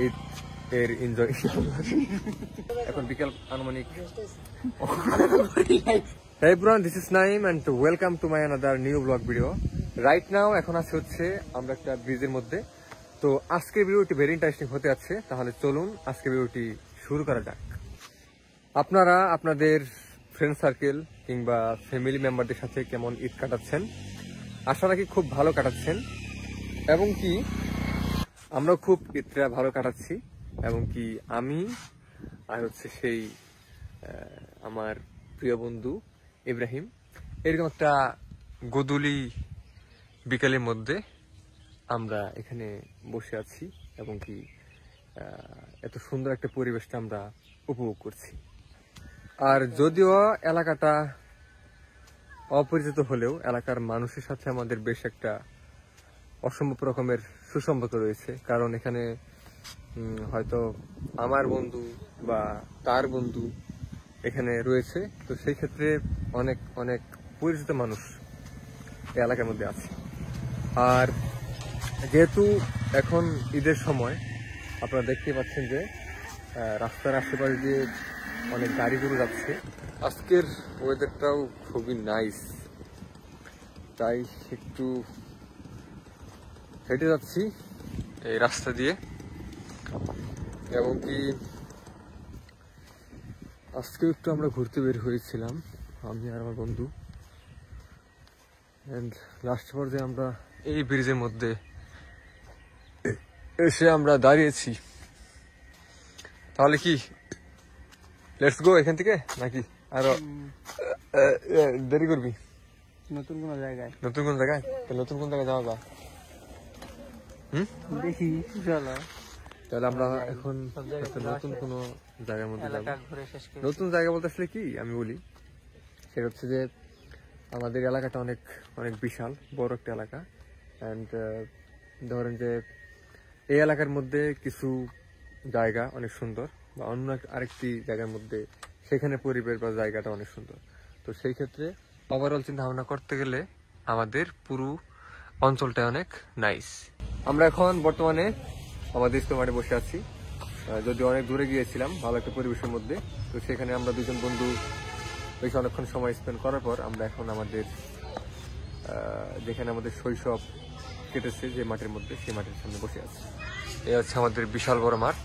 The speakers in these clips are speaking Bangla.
ঈদ এর এনজয়। এখন বিকেল আনুমানিক। Hey everyone, this is Naeem and welcome to my another new vlog video. Right now এখন আছে হচ্ছে আমরা একটা ব্রিজের মধ্যে। তো আজকের ভিডিওটি ভেরি ইন্টারেস্টিং হতে যাচ্ছে, তাহলে চলুন আজকের ভিডিওটি শুরু করা যাক। আপনারা আপনাদের ফ্রেন্ড সার্কেল কিংবা ফ্যামিলি মেম্বারদের সাথে কেমন ঈদ কাটাচ্ছেন? আশা রাখি খুব ভালো কাটাচ্ছেন, এবং কি আমরাও খুব ঈদটা ভালো কাটাচ্ছি। এবং কি আমি আর হচ্ছে সেই আমার প্রিয় বন্ধু ইব্রাহিম এরকম একটা গোধূলি বিকালের মধ্যে আমরা এখানে বসে আছি, এবং কি এত সুন্দর একটা পরিবেশটা আমরা উপভোগ করছি। আর যদিও এলাকাটা অপরিচিত হলেও এলাকার মানুষের সাথে আমাদের বেশ একটা অসম্ভব রকমের সুসম্পর্ক রয়েছে, কারণ এখানে হয়তো আমার বন্ধু বা তার বন্ধু এখানে রয়েছে। তো সেই ক্ষেত্রে অনেক অনেক পরিচিত মানুষ এই এলাকার মধ্যে আছে। আর যেহেতু এখন ঈদের সময়, আপনারা দেখতে পাচ্ছেন যে রাস্তার আশেপাশে দিয়ে অনেক গাড়ি ঘুরে যাচ্ছে। আজকের ওয়েদারটাও খুবই নাইস, তাই একটু হেঁটে যাচ্ছি এই রাস্তা দিয়ে। এবং কি আজকে একটু আমরা ঘুরতে বের হয়েছিলাম, আমি আর আমার বন্ধু। এন্ড লাস্ট পর্যায়ে আমরা এই ব্রিজের মধ্যে এসে আমরা দাঁড়িয়েছি। তাহলে কি লেটস গো এখান থেকে, নাকি আরো দেরি করবি? নতুন কোন জায়গায় নতুন কোন জায়গায় যাওয়া যায়? দেখি চলো। তাহলে আমরা এখন নতুন কোনো জায়গার মধ্যে যাবো। নতুন জায়গা বলতে আসলে কি আমি বলি, সেটা হচ্ছে যে আমাদের এলাকাটা অনেক অনেক বিশাল বড় একটা এলাকা। অ্যান্ড ধরেন যে এই এলাকার মধ্যে কিছু জায়গা অনেক সুন্দর, বা অন্য আরেকটি জায়গার মধ্যে সেখানে পরিবেশ বা জায়গাটা অনেক সুন্দর। তো সেই ক্ষেত্রে ওভারঅল চিন্তা ভাবনা করতে গেলে আমাদের পুরো অঞ্চলটা অনেক নাইস। আমরা এখন বর্তমানে আমাদের ইজতেমাতে বসে আছি, যদি অনেক দূরে গিয়েছিলাম ভালো একটা পরিবেশের মধ্যে। তো সেখানে আমরা দুজন বন্ধু বেশ অনেকক্ষণ সময় স্পেন্ড করার পর আমরা এখন আমাদের যেখানে আমাদের শৈশব কেটেছে যে মাঠের মধ্যে, সেই মাঠের সামনে বসে আছি। এই হচ্ছে আমাদের বিশাল বড় মাঠ।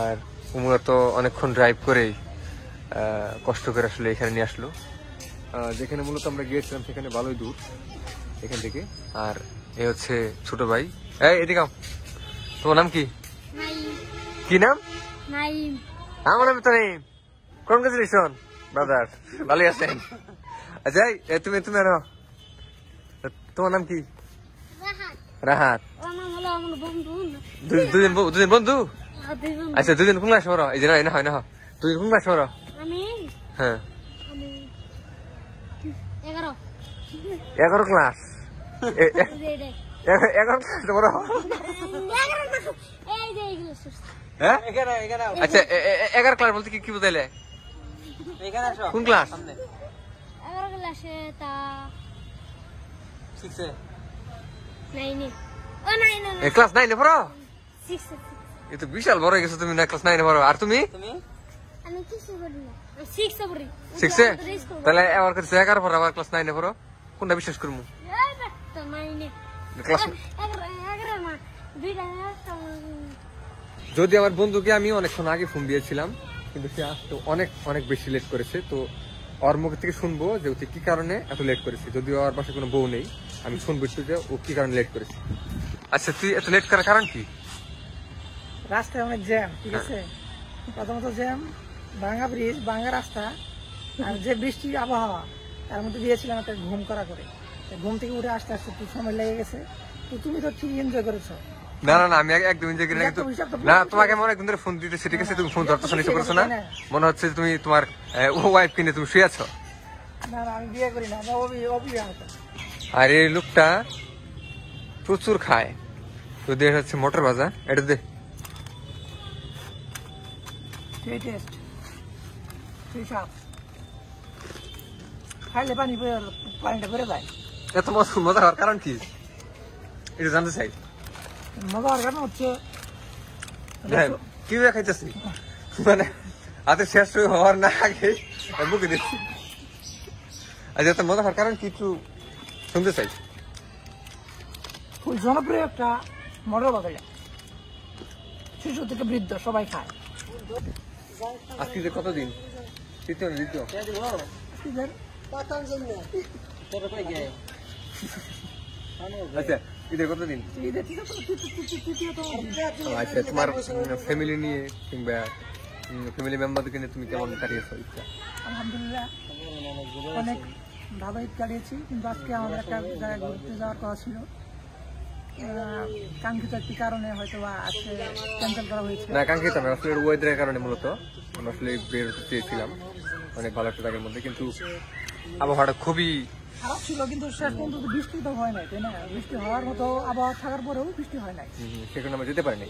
আর উমরা তো অনেকক্ষণ ড্রাইভ করেই কষ্ট করে আসলে এখানে নিয়ে আসলো। যেখানে মূলত আমরা গিয়েছিলাম সেখানে ভালোই দূর এখান থেকে। আর এই হচ্ছে ছোট ভাই। এই এদিকে আও, তোমার নাম কি? কি নাম? আমার নাম তো নেই। কনগ্রাচুলেশন ব্রাদার, ভালো আছেন? আচ্ছা তুমি তুমি আনো, তোমার নাম কি? রাহাত। দুজন বন্ধু? আচ্ছা দুজন কোন ক্লাস পড়ো? এই যে না হয় না, দুজন কোন ক্লাস পড়ো? হ্যাঁ 11 ক্লাস। 11 ক্লাস পড়ো? হ্যাঁ আচ্ছা 11 ক্লাস বলতে কি বুঝাইলে? কোন ক্লাস? ক্লাস 9 পড়ো? এ তো বিশাল বড় হয়ে গেছো তুমি, না ক্লাস 9 পড়ো। আর তুমি? শিখছে? তাহলে আমার কাছে 11 পড়ো, আবার ক্লাস 9 পড়ো, কোনটা বিশ্বাস করবো? যদি আমার বন্ধুকে আমি অনেকক্ষণ আগে ফোন দিয়েছিলাম, কিন্তু সে আসতে অনেক অনেক বেশি লেট করেছে। তো ওর মুখ থেকে শুনবো যে ও কি কারণে এত লেট করেছে। যদিও ওর পাশে কোনো বউ নেই, আমি শুনবো যে ও কি কারণে লেট করেছে। আচ্ছা তুই এত লেট করার কারণ কি? রাস্তায় অনেক জ্যাম, ঠিক আছে। প্রথমত জ্যাম, ভাঙা ব্রিজ, ভাঙা রাস্তা, আর যে বৃষ্টির আবহাওয়া, তার মধ্যে দিয়েছিলাম একটা ঘুম করা করে। ঘুম থেকে উঠে আসতে আসতে একটু সময় লেগে গেছে। তো তুমি তো ঠিক এনজয় করেছো। না না না, আমি একদম এনজয় করি না। তোমাকে আমি অনেকদিন ধরে ফোন দিতেছি, ঠিক আছে, তুমি ফোন ধরতেছো না, করছো না। মনে হচ্ছে তুমি তোমার ওয়াইফ কিনে তুমি শুয়ে আছো। না না, আমি বিয়ে করি না, অবিবাহিত। আর এই লোকটা প্রচুর খায়। তো দেখ হচ্ছে মোটর ভাজা, এটা দে। খাইলে পানিটা বেড়ে যায়। এত মজা হওয়ার কারণ কি এটা জানতে চাই। মজা হওয়ার কারণ হচ্ছে কিভাবে খাইতেছি মানে হাতে শেষ হওয়ার না আগে মুখে দিচ্ছি। আচ্ছা তো মজা হওয়ার কারণ কিছু শুনতে চাই। খুব জনপ্রিয় একটা মডেল বাজারে, শিশু থেকে বৃদ্ধ সবাই খায়। আজকে যে কতদিন? তৃতীয় না দ্বিতীয়? ঈদের আচ্ছা ঈদের কতদিন? ঈদের তৃতীয়তম দিন। আচ্ছা তোমার ফ্যামিলি নিয়ে কিংবা ফ্যামিলি মেম্বারদেরকে নিয়ে তুমি কেমন কাটিয়েছো ঈদটা? আলহামদুলিল্লাহ অনেক ভালো ঈদ কাটিয়েছি, কিন্তু আজকে আমাদের একটা জায়গায় ঘুরতে যাওয়ার কথা ছিল, কাঙ্ক্ষিত একটি কারণে হয়তো বা আজকে ক্যান্সেল করা হয়েছে। না কাঙ্ক্ষিত না, আসলে ওয়েদারের কারণে মূলত আমরা আসলে বের হতে চেয়েছিলাম অনেক ভালো একটা জায়গার মধ্যে, কিন্তু আবহাওয়াটা খুবই খারাপ ছিল, কিন্তু শেষ পর্যন্ত বৃষ্টি তো হয় নাই, তাই না? বৃষ্টি হওয়ার মতো আবহাওয়া থাকার পরেও বৃষ্টি হয় নাই। সেখানে আমরা যেতে পারিনি।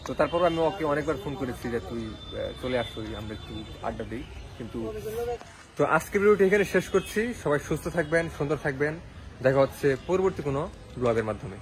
তো তারপরও আমি ওকে অনেকবার ফোন করেছি যে তুই চলে আসো, আমরা একটু আড্ডা দিই, কিন্তু তো আজকে ভিডিওটি এখানে শেষ করছি। সবাই সুস্থ থাকবেন, সুন্দর থাকবেন, দেখা হচ্ছে পরবর্তী কোনো ব্লগের মাধ্যমে।